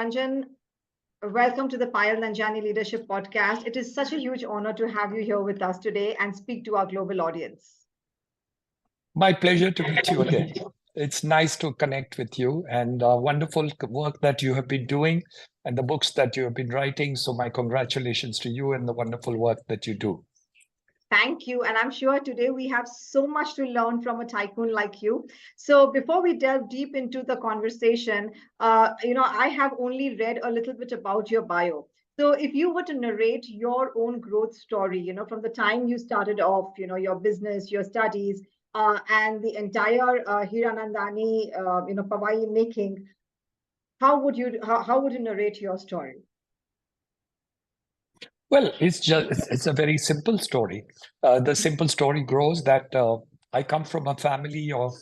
Niranjan. Welcome to the Payal Nanjiani Leadership Podcast. It is such a huge honor to have you here with us today and speak to our global audience. My pleasure to meet you again. It's nice to connect with you and wonderful work that you have been doing and the books that you have been writing. So my congratulations to you and the wonderful work that you do. Thank you. And I'm sure today we have so much to learn from a tycoon like you. So before we delve deep into the conversation, I have only read a little bit about your bio. So if you were to narrate your own growth story, from the time you started off, your business, your studies, and the entire Hiranandani, Pawai making, how would you narrate your story? Well, it's a very simple story. The simple story grows that I come from a family of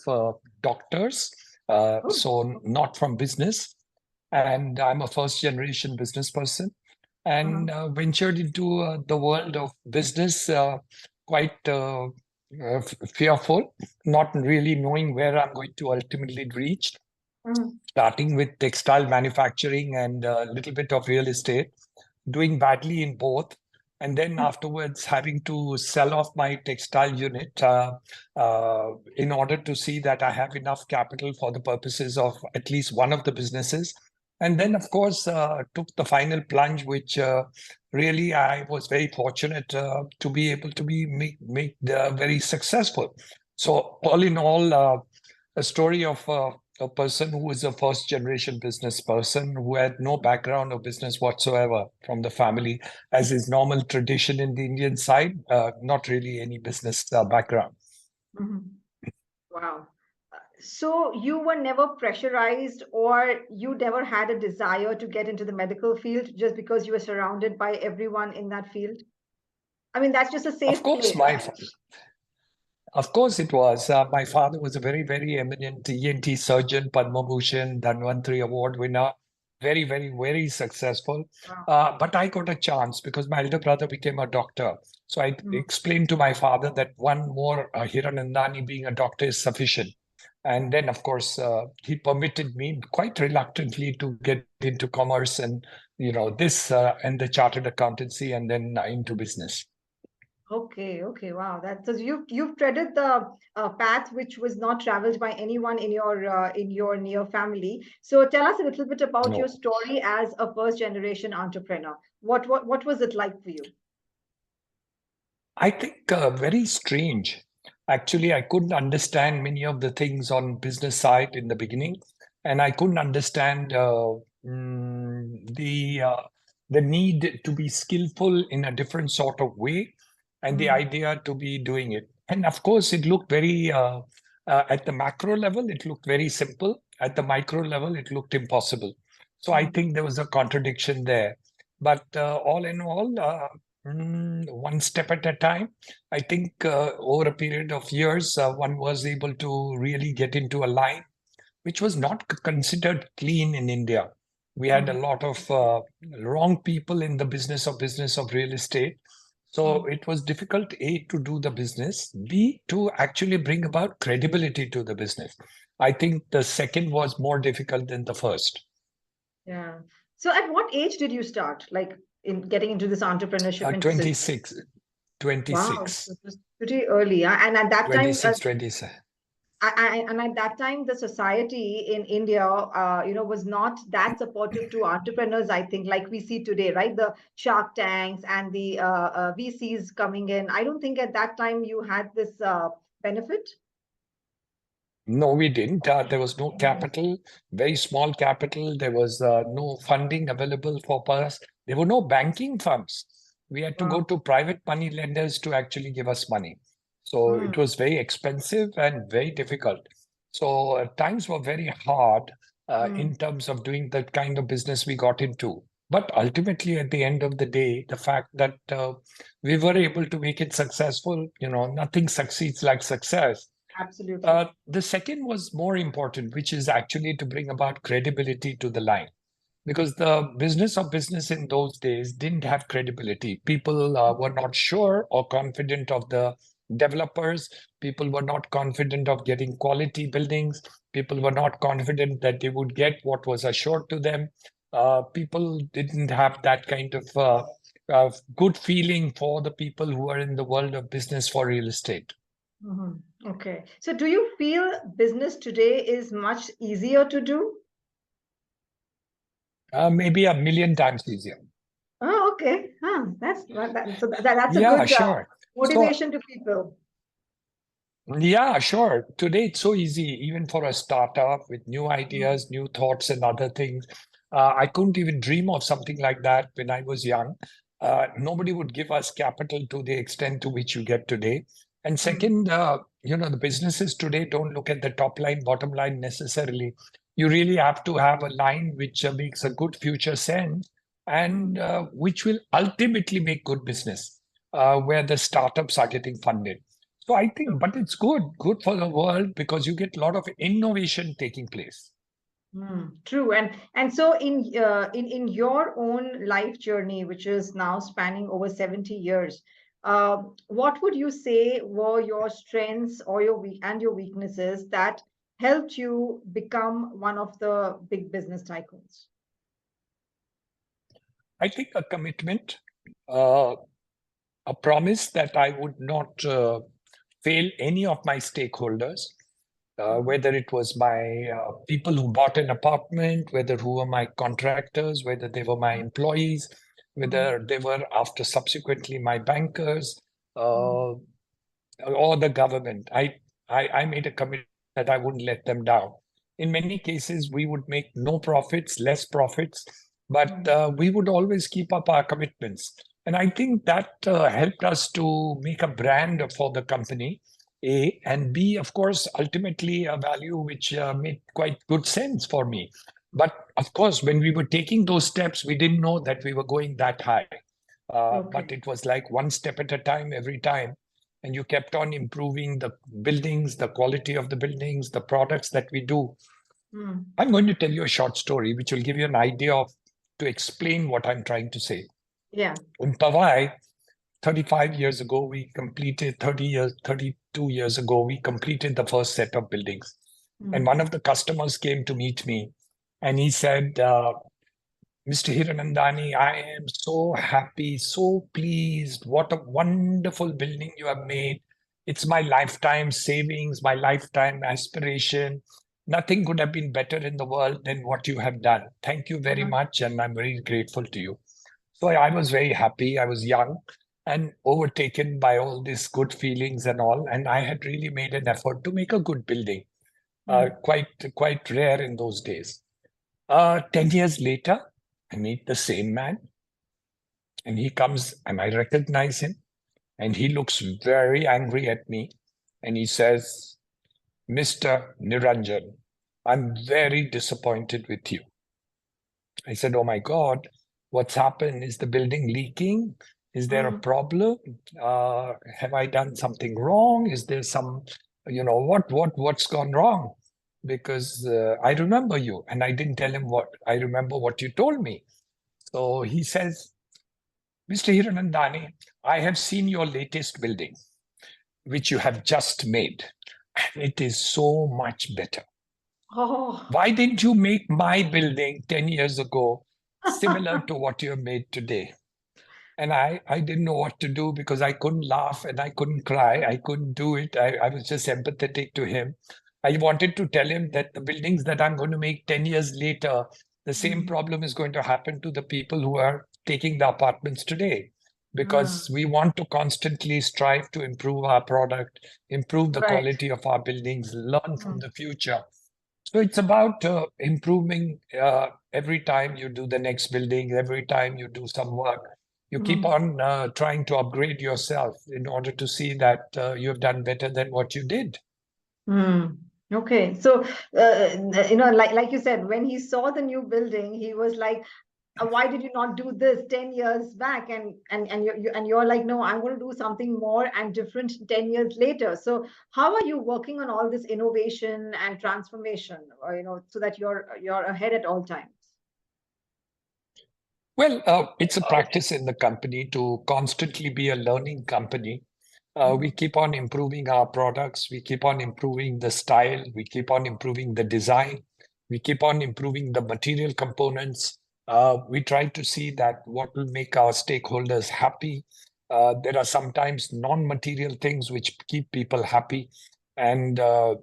doctors, so not from business, and I'm a first generation business person, and ventured into the world of business quite fearful, not really knowing where I'm going to ultimately reach. Starting with textile manufacturing and a little bit of real estate, doing badly in both, and then afterwards having to sell off my textile unit in order to see that I have enough capital for the purposes of at least one of the businesses. And then, of course, took the final plunge, which really I was very fortunate to be able to make very successful. So all in all, a story of a person who is a first generation business person who had no background of business whatsoever from the family, as is normal tradition in the Indian side, not really any business background. Wow. So you were never pressurized or you never had a desire to get into the medical field just because you were surrounded by everyone in that field? I mean, that's just a safe Of course, place. Of course it was. My father was a very, very eminent ENT surgeon, Padma Bhushan, Dhanvantri Award winner, very, very, very successful. Wow. But I got a chance because my elder brother became a doctor. So I explained to my father that one more Hiranandani being a doctor is sufficient. And then, of course, he permitted me quite reluctantly to get into commerce and, this and the chartered accountancy and then into business. Okay, wow. That so you've treaded the path which was not traveled by anyone in your near family. So tell us a little bit about your No. story as a first generation entrepreneur. What was it like for you? I think very strange. Actually, I couldn't understand many of the things on business side in the beginning, and I couldn't understand the need to be skillful in a different sort of way, and the idea to be doing it. And of course, it looked very at the macro level, it looked very simple. At the micro level, it looked impossible. So I think there was a contradiction there. But all in all, one step at a time. I think over a period of years, one was able to really get into a line which was not considered clean in India. We had a lot of wrong people in the business of real estate. So it was difficult, A, to do the business, B, to actually bring about credibility to the business. I think the second was more difficult than the first. Yeah. So at what age did you start, like in getting into this entrepreneurship into 26. Wow, 26. it was pretty early. And at that time, 26, 27. and at that time, the society in India, was not that supportive to entrepreneurs, I think, like we see today, right? The Shark Tanks and the VCs coming in. I don't think at that time you had this benefit. No, we didn't. There was no capital, very small capital. There was no funding available for us. There were no banking firms. We had to go to private money lenders to actually give us money. So it was very expensive and very difficult. So times were very hard in terms of doing the kind of business we got into. But ultimately, at the end of the day, the fact that we were able to make it successful, nothing succeeds like success. Absolutely. The second was more important, which is actually to bring about credibility to the line. Because the business of business in those days didn't have credibility. People were not sure or confident of the developers. People were not confident of getting quality buildings. People were not confident that they would get what was assured to them. People didn't have that kind of good feeling for the people who are in the world of business for real estate. Okay. So do you feel business today is much easier to do? Maybe a million times easier. Oh, okay. That's a Yeah, good sure. So motivation to people. yeah, sure. Today it's so easy, even for a startup with new Mm, ideas, new thoughts, and other things. I couldn't even dream of something like that when I was young. Nobody would give us capital to the extent to which you get today. And mm, second, the businesses today don't look at the top line, bottom line necessarily. You really have to have a line which makes a good future sense mm, and which will ultimately make good business, where the startups are getting funded. So I think, but okay. it's good for the world because you get a lot of innovation taking place. True. And so in your own life journey, which is now spanning over 70 years, what would you say were your strengths or your weaknesses that helped you become one of the big business tycoons? I think a commitment, uh, a promise that I would not fail any of my stakeholders, Mhm, whether it was my people who bought an apartment, whether who were my contractors, whether they were my employees, mhm, whether they were after subsequently my bankers, mhm, uh, or the government. I made a commitment that I wouldn't let them down. In many cases, we would make no profits, less profits, but mhm, we would always keep up our commitments. And I think that helped us to make a brand for the company, A, and B, of course, ultimately a value which made quite good sense for me. But of course, when we were taking those steps, we didn't know that we were going that high. But okay. it was like one step at a time every time. And you kept on improving the buildings, the quality of the buildings, the products that we do. Mm, I'm going to tell you a short story which will give you an idea of to explain what I'm trying to say. yeah. In Pawai, 35 years ago, we completed 30 years, 32 years ago, we completed the first set of buildings. And Mm, one of the customers came to meet me and he said, Mr. Hiranandani, I am so happy, so pleased. What a wonderful building you have made. It's my lifetime savings, my lifetime aspiration. Nothing could have been better in the world than what you have done. Thank you very uh-huh, much, and I'm very grateful to you. So I was very happy. I was young and overtaken by all these good feelings and all. And I had really made an effort to make a good building, mm, quite rare in those days. 10 years later, I meet the same man and he comes and I recognize him and he looks very angry at me and he says, Mr. Niranjan, I'm very disappointed with you. I said, oh my God, what's happened? Is the building leaking? Is there a mm, problem? Have I done something wrong? Is there some, what's gone wrong? Because I remember you. And I didn't tell him what I remember what you told me. So he says, Mr. Hiranandani, I have seen your latest building, which you have just made, and it is so much better. oh. Why didn't you make my building 10 years ago similar to what you have made today? And I didn't know what to do because I couldn't laugh and I couldn't cry. I couldn't do it. I was just empathetic to him. I wanted to tell him that the buildings that I'm going to make 10 years later, the same Mm, problem is going to happen to the people who are taking the apartments today. mm, Because we want to constantly strive to improve our product, improve the right. quality of our buildings, learn from Mm, the future. So it's about improving every time you do the next building, every time you do some work. You keep mm. on trying to upgrade yourself in order to see that you have done better than what you did. Hmm. Okay. So, like you said, when he saw the new building, he was like, "Why did you not do this 10 years back?" And you're like, "No, I'm going to do something more and different 10 years later." So, how are you working on all this innovation and transformation, or, so that you're ahead at all times? Well, it's a practice in the company to constantly be a learning company. We Mhm, keep on improving our products. We keep on improving the style. We keep on improving the design. We keep on improving the material components. We try to see that what will make our stakeholders happy. There are sometimes non-material things which keep people happy, and uh,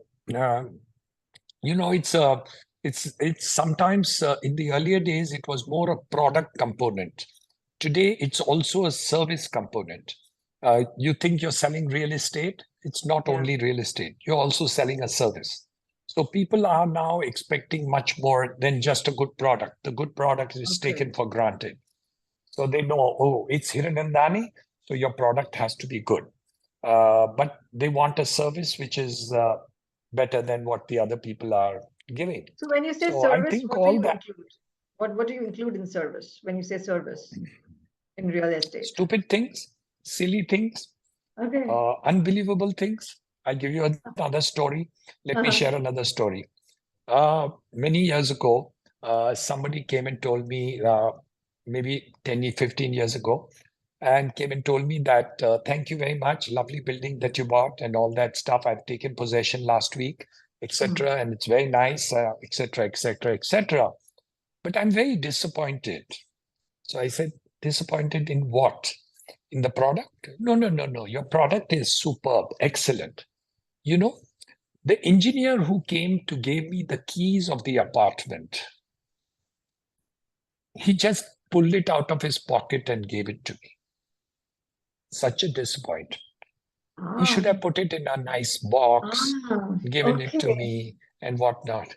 it's sometimes in the earlier days it was more a product component. Today it's also a service component. You think you're selling real estate? It's not Yeah. only real estate. You're also selling a service. So people are now expecting much more than just a good product. The good product is Okay. taken for granted. So they know, oh, it's Hiranandani, so your product has to be good. But they want a service which is better than what the other people are giving. So when you say So I service, think what do all you that include? What do you include in service when you say service in real estate? stupid things, silly things, Okay. unbelievable things. I'll give you another story. Let me Uh-huh. share another story. Many years ago, somebody came and told me, maybe 10, 15 years ago, and came and told me that, thank you very much, lovely building that you bought and all that stuff. I've taken possession last week, Mm. etc. And it's very nice, etc., etc., etc. But I'm very disappointed. So I said, disappointed in what? In the product? No, no, no, no. Your product is superb, excellent. You know, the engineer who came to give me the keys of the apartment, he just pulled it out of his pocket and gave it to me. Such a disappointment. He Ah, should have put it in a nice box, ah, given it to okay. me, and whatnot.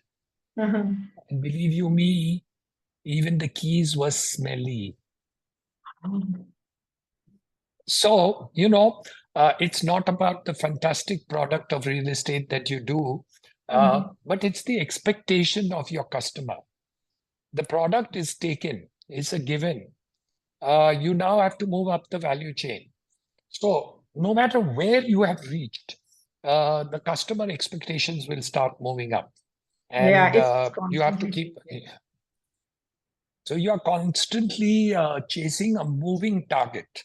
Uh-huh. And believe you me, even the keys were smelly. So, it's not about the fantastic product of real estate that you do, Mhm. but it's the expectation of your customer. The product is taken, it's a given. You now have to move up the value chain. So, no matter where you have reached, the customer expectations will start moving up. Yeah, And it's you have to constantly keep, changing. so you are constantly chasing a moving target.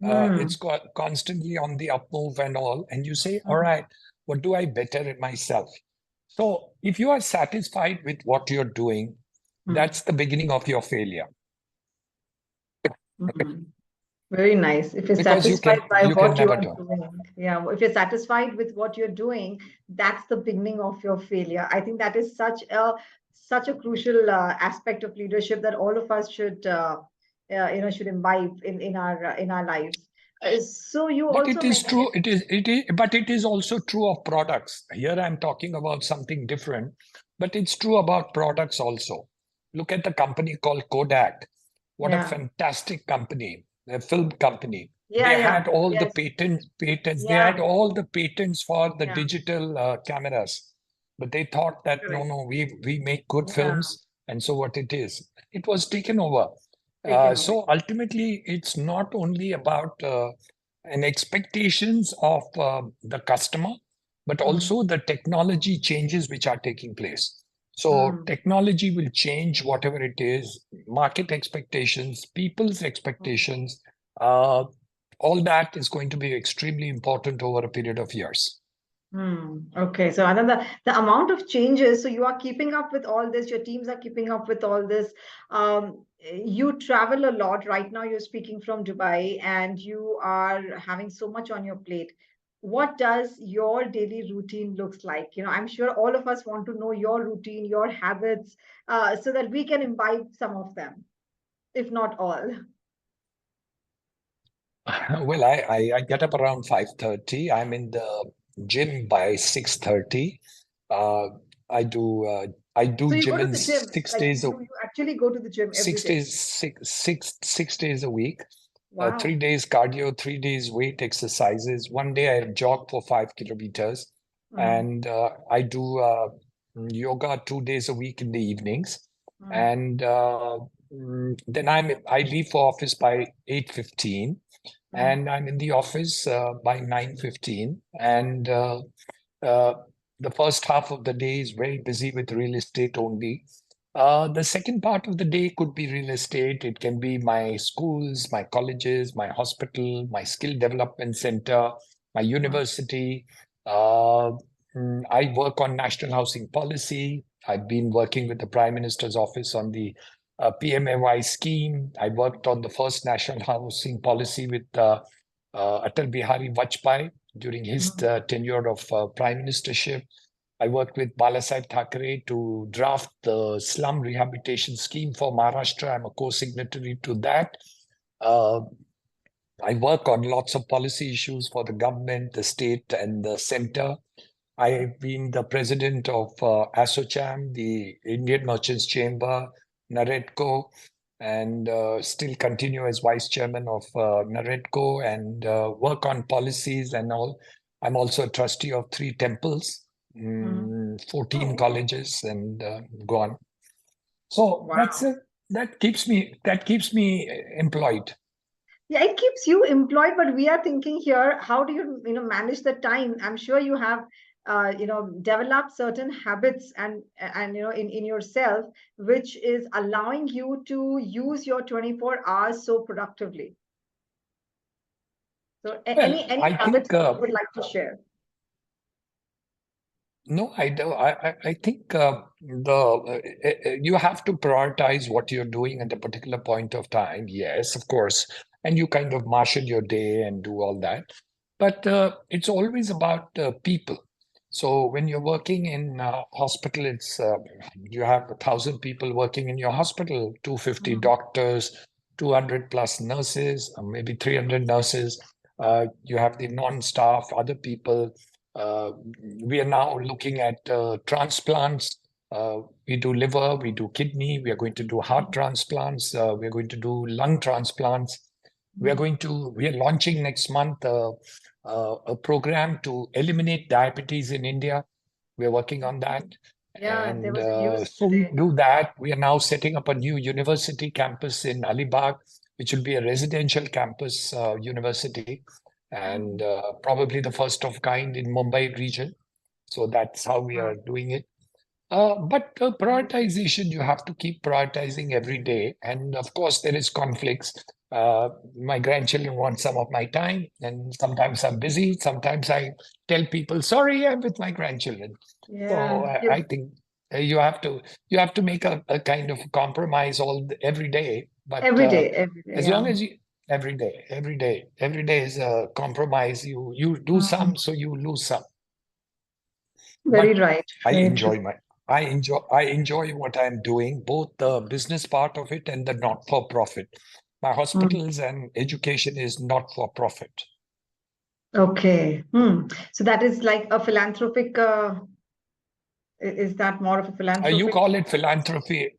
It's Mm. constantly on the up move and all. And you say, all Mhm. right, what do I better in myself? So if you are satisfied with what you're doing, Mm. that's the beginning of your failure Mhm. Very nice. If you're because you satisfied can by you can what you never are do. doing, yeah, if you're satisfied with what you're doing, that's the beginning of your failure. I think that is such a crucial aspect of leadership that all of us should imbibe in our lives. So you But also it is true. mentioned, But it is also true of products. Here I'm talking about something different, but it's true about products also. Look at the company called Kodak. What a yeah, fantastic company, a film company. yeah, They yeah, had all the yes, patents. They yeah, had all the patents for the yeah, digital cameras, but they thought that no, correct, no, we make good yeah, films, and so what it is, it was taken over. taken away. So ultimately, it's not only about and expectations of the customer, but Mm, also the technology changes which are taking place. So mm, technology will change whatever it is, market expectations, people's mm. expectations, uh, all that is going to be extremely important over a period of years. Hmm. Okay. So another the amount of changes. So you are keeping up with all this. Your teams are keeping up with all this. You travel a lot right now. You're speaking from Dubai, and you are having so much on your plate. What does your daily routine looks like? I'm sure all of us want to know your routine, your habits, so that we can imbibe some of them, if not all. Well, I get up around 5:30. I'm in the gym by 6:30. Uh, I do uh, I So do you go gym to in the gym, 6 days you actually go to the gym every day. 6 days a week. Three Wow. days cardio, 3 days weight exercises. One day I jog for 5 kilometers, Mm, and I do yoga 2 days a week in the evenings. mm, And then I leave for office by 8:15, mm, and I'm in the office by 9:15. And uh, the first half of the day is very busy with real estate only. The second part of the day could be real estate. It can be my schools, my colleges, my hospital, my skill development center, my mm. university. Uh, I work on national housing policy. I've been working with the Prime Minister's office on the PMAY scheme. I worked on the first national housing policy with Atal Bihari Vajpayee during his tenure of prime ministership. I worked with Balasaheb Thackeray to draft the slum rehabilitation scheme for Maharashtra. I'm a co-signatory to that. I work on lots of policy issues for the government, the state, and the center. I've been the president of ASSOCHAM, the Indian Merchants Chamber, NAREDCO, and still continue as vice chairman of NAREDCO and work on policies and all. I'm also a trustee of 3 temples, 14 colleges, and go on. So that's it. That keeps me employed. Yeah, it keeps you employed, but we are thinking here, how do you manage the time? I'm sure you have developed certain habits and in yourself, which is allowing you to use your 24 hours so productively. So any habits you would like to share? No, I do. I think you have to prioritize what you're doing at a particular point of time. Yes, of course, and you kind of marshal your day and do all that. But it's always about people. So when you're working in hospital, it's you have 1,000 people working in your hospital, 250 doctors, 200 plus nurses, or maybe 300 nurses. You have the non-staff, other people. We are now looking at transplants. We do liver, we do kidney, we are going to do heart transplants, we are going to do lung transplants. We are launching next month a program to eliminate diabetes in India. We are working on that. Yeah, and there was news so we today. do that. We are now setting up a new university campus in Alibag, which will be a residential campus university, and probably the first of kind in Mumbai region. So that's how we are doing it. But prioritization, you have to keep prioritizing every day. And of course, there is conflicts. My grandchildren want some of my time, and sometimes I'm busy. Sometimes I tell people, sorry, I'm with my grandchildren. So I think you have to make a kind of compromise every day. But every day, as long as you every day is a compromise. You do some, so you lose some. Very But right. I Very enjoy true. I enjoy what I'm doing, both the business part of it and the not-for-profit. My hospitals and education is not-for-profit. Okay. So that is like a philanthropic, is that more of a You philanthropic? call it philanthropy.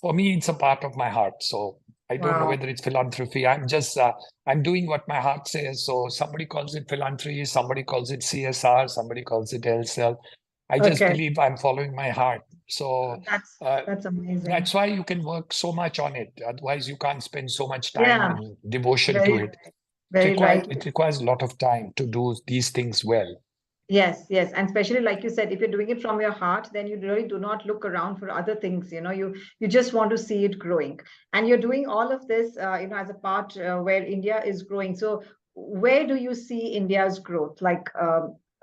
For me, it's a part of my heart. So I don't know Wow. whether it's philanthropy. I'm just I'm doing what my heart says. So somebody calls it philanthropy, somebody calls it CSR, somebody calls it LCL. I just Okay. believe I'm following my heart. So That's amazing. that's why you can work so much on it. Otherwise, you can't spend so much time Yeah. and devotion to Very it. right. Very right. It requires a lot of time to do these things well. Yes, yes. And especially like you said, if you're doing it from your heart, then you really do not look around for other things. You just want to see it growing. And you're doing all of this, as a part where India is growing. So where do you see India's growth? Like,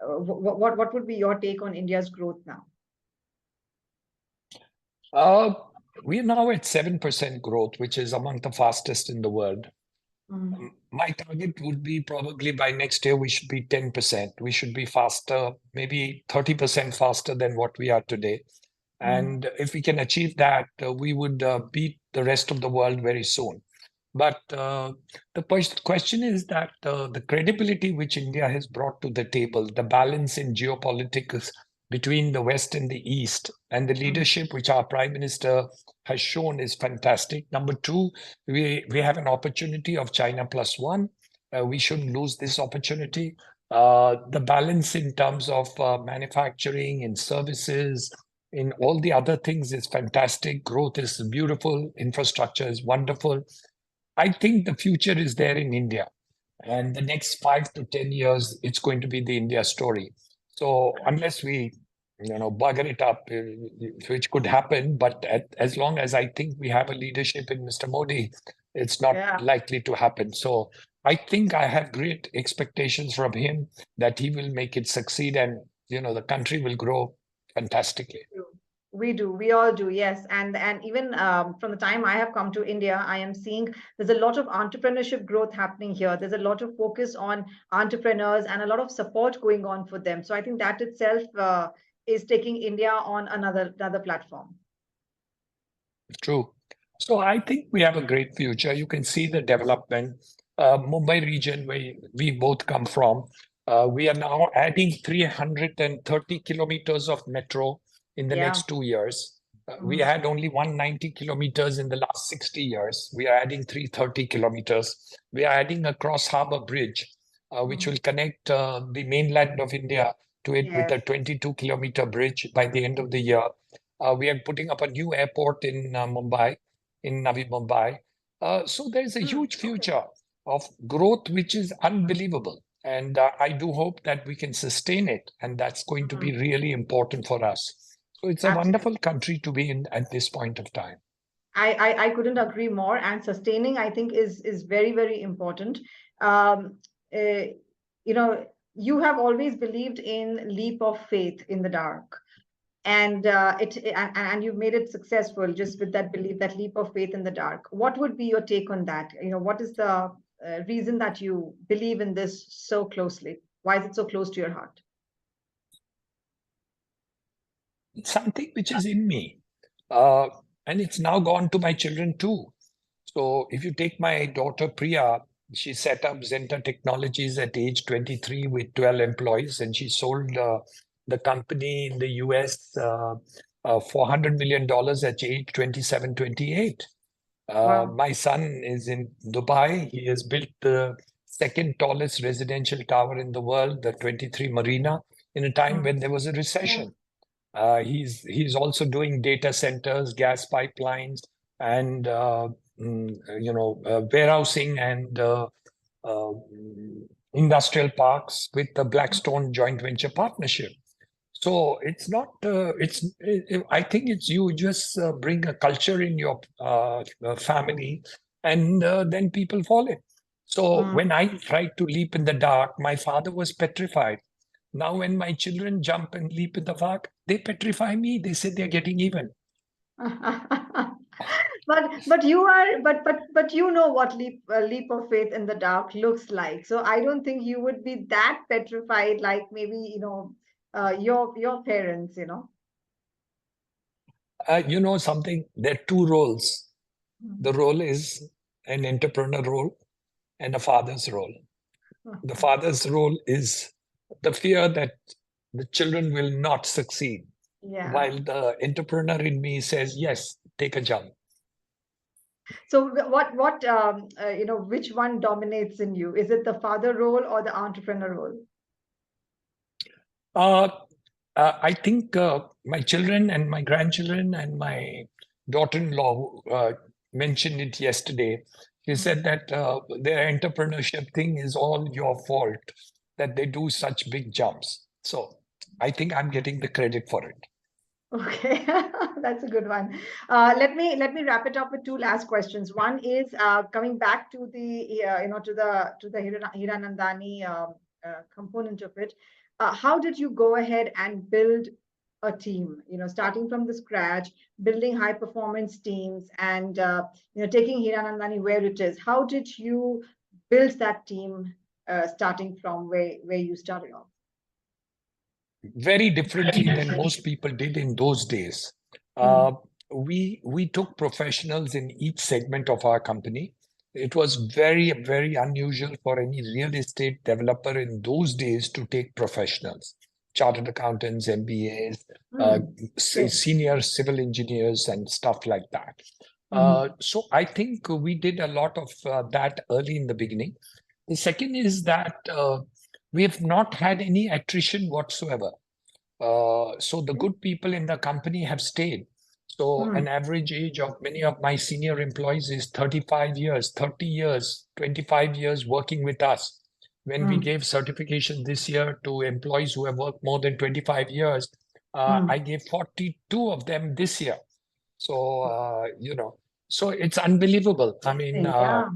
what would be your take on India's growth now? We are now at 7% growth, which is among the fastest in the world. My target would be probably by next year, we should be 10%. We should be faster, maybe 30% faster than what we are today. And if we can achieve that, we would beat the rest of the world very soon. But the question is that the credibility which India has brought to the table, the balance in geopolitics between the West and the East, and the leadership which our Prime Minister has shown is fantastic. Number two, we have an opportunity of China plus one. We shouldn't lose this opportunity. The balance in terms of manufacturing and services, in all the other things is fantastic. Growth is beautiful. Infrastructure is wonderful. I think the future is there in India. And the next 5 to 10 years, it's going to be the India story. So unless we, bugger it up, which could happen, but as long as I think we have a leadership in Mr. Modi, it's not likely to happen. So I think I have great expectations from him that he will make it succeed, and the country will grow fantastically. We do. We all do. Yes. And even from the time I have come to India, I am seeing there's a lot of entrepreneurship growth happening here. There's a lot of focus on entrepreneurs and a lot of support going on for them. So I think that itself is taking India on another platform. True. So I think we have a great future. You can see the development. Mumbai region, where we both come from, we are now adding 330 kilometers of metro in the Yeah. next 2 years. We Mhm. had only 190 kilometers in the last 60 years. We are adding 330 kilometers. We are adding a cross harbor bridge, which will connect the mainland of India to it with Yes. a 22-kilometer bridge by the end of the year. We are putting up a new airport in Mumbai, in Navi Mumbai. So there's a huge Okay. future of growth, which is unbelievable. And I do hope that we can sustain it. And that's going to be really important for us. So it's a Absolutely. wonderful country to be in at this point of time. I couldn't agree more. And sustaining, I think, is very, very important. Um, uh, you know, you have always believed in leap of faith in the dark, and and you've made it successful just with that belief, that leap of faith in the dark. What would be your take on that? What is the reason that you believe in this so closely? Why is it so close to your heart? It's something which is in me. Uh, and it's now gone to my children too. So if you take my daughter Priya, she set up Zenta Technologies at age 23 with 12 employees, and she sold the company in the US $400 million at age 27, 28. Wow. My son is in Dubai. He has built the second tallest residential tower in the world, the 23 Marina, in a time when there was a recession. He's also doing data centers, gas pipelines, and warehousing and uh, industrial parks with the Blackstone joint venture partnership. So it's not. I think it's you just bring a culture in your family, and then people follow. So Mm. when I tried to leap in the dark, my father was petrified. Now, when my children jump and leap in the dark, they petrify me. They say they're getting even. But you are but you know what leap of faith in the dark looks like. So I don't think you would be that petrified like maybe your parents. You know something? There are two roles. The Mm. role is an entrepreneur role and a father's role. The father's role is the fear that the children will not succeed, Yeah. while the entrepreneur in me says, yes, take a jump. So which one dominates in you? Is it the father role or the entrepreneur role? Uh, I think my children and my grandchildren and my daughter-in-law mentioned it yesterday. She Mm. said that their entrepreneurship thing is all your fault, that they do such big jumps. So I think I'm getting the credit for it. Okay, that's a good one. Let me wrap it up with two last questions. One is coming back to the to the Hiranandani component of it. How did you go ahead and build a team? Starting from the scratch, building high performance teams, and taking Hiranandani where it is. How did you build that team, starting from where you started off? Very differently than most people did in those days. Mm, Uh, we took professionals in each segment of our company. It was very, very unusual for any real estate developer in those days to take professionals, chartered accountants, MBAs, uh, mm, okay. senior civil engineers, and stuff like that. Mhm. So I think we did a lot of that early in the beginning. The second is that we have not had any attrition whatsoever. So the good people in the company have stayed. So Mm, an average age of many of my senior employees is 35 years, 30 years, 25 years working with us. When we mm, gave certification this year to employees who have worked more than 25 years, I mm. gave 42 of them this year. So, so it's unbelievable. I mean, Yeah.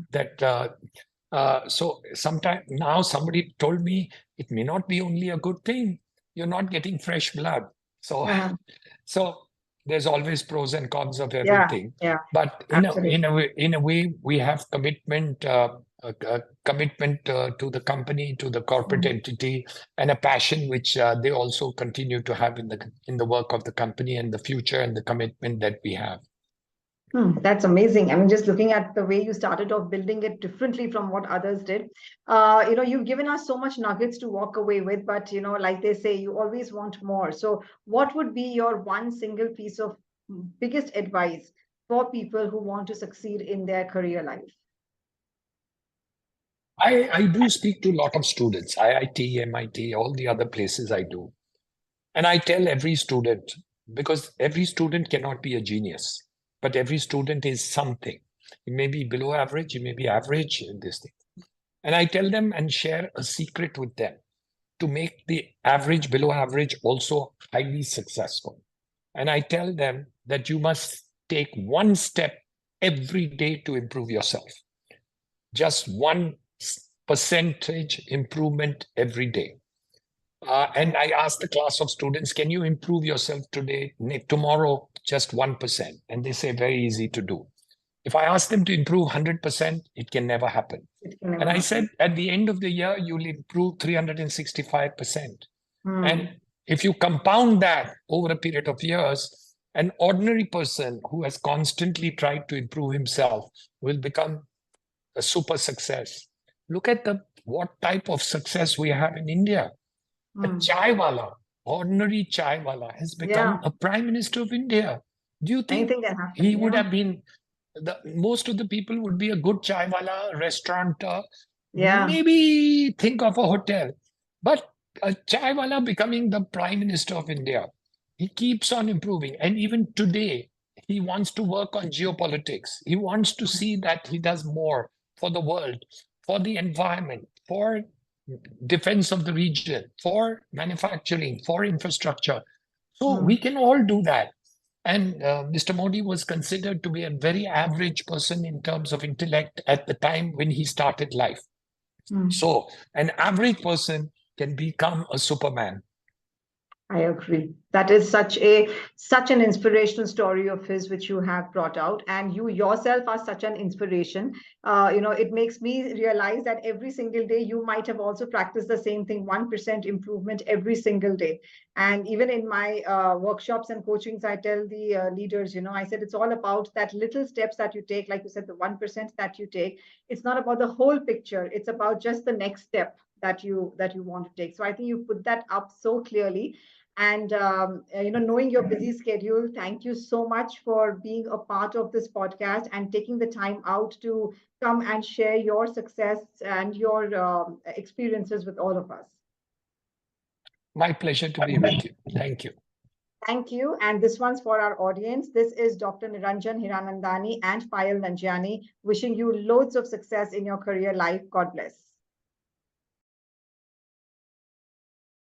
so sometime now somebody told me it may not be only a good thing. You're not getting fresh blood. So, Uh-huh. so there's always pros and cons of Yeah, everything. yeah, But absolutely. in a way, we have commitment, commitment to the company, to the corporate Mm. entity, and a passion which they also continue to have in the work of the company and the future and the commitment that we have. That's amazing. I mean, just looking at the way you started off building it differently from what others did, you've given us so much nuggets to walk away with, but like they say, you always want more. So, what would be your one single piece of biggest advice for people who want to succeed in their career life? I do speak to a lot of students, IIT, MIT, all the other places I do. And I tell every student, because every student cannot be a genius, but every student is something. You may be below average, you may be average in this thing. And I tell them and share a secret with them to make the average, below average also highly successful. And I tell them that you must take one step every day to improve yourself. Just 1% improvement every day. And I asked the class of students, can you improve yourself today, tomorrow, just 1%? And they say, very easy to do. If I ask them to improve 100%, it can never happen. It can never And I happen. said, at the end of the year, you'll improve 365%. And if you compound that over a period of years, an ordinary person who has constantly tried to improve himself will become a super success. Look at what type of success we have in India. A chai wala, ordinary chai wala, has become Yeah, a prime minister of India. Do you think anything can happen. he would Yeah, have been most of the people would be a good chai wala, restaurateur, yeah. maybe think of a hotel. But a chai wala becoming the prime minister of India, he keeps on improving. And even today, he wants to work on geopolitics. He wants to see that he does more for the world, for the environment, for defense of the region, for manufacturing, for infrastructure. So we can all do that. And Mr. Modi was considered to be a very average person in terms of intellect at the time when he started life. So an average person can become a superman. I agree. That is such an inspirational story of his which you have brought out, and you yourself are such an inspiration. It makes me realize that every single day you might have also practiced the same thing, 1% improvement every single day. And even in my workshops and coachings, I tell the leaders, I said it's all about that little steps that you take, like you said, the 1% that you take. It's not about the whole picture. It's about just the next step that you want to take. So I think you put that up so clearly. And knowing your busy schedule, thank you so much for being a part of this podcast and taking the time out to come and share your success and your experiences with all of us. My pleasure to be with you. Thank you. Thank you. And this one's for our audience. This is Dr. Niranjan Hiranandani and Payal Nanjiani wishing you loads of success in your career life. God bless.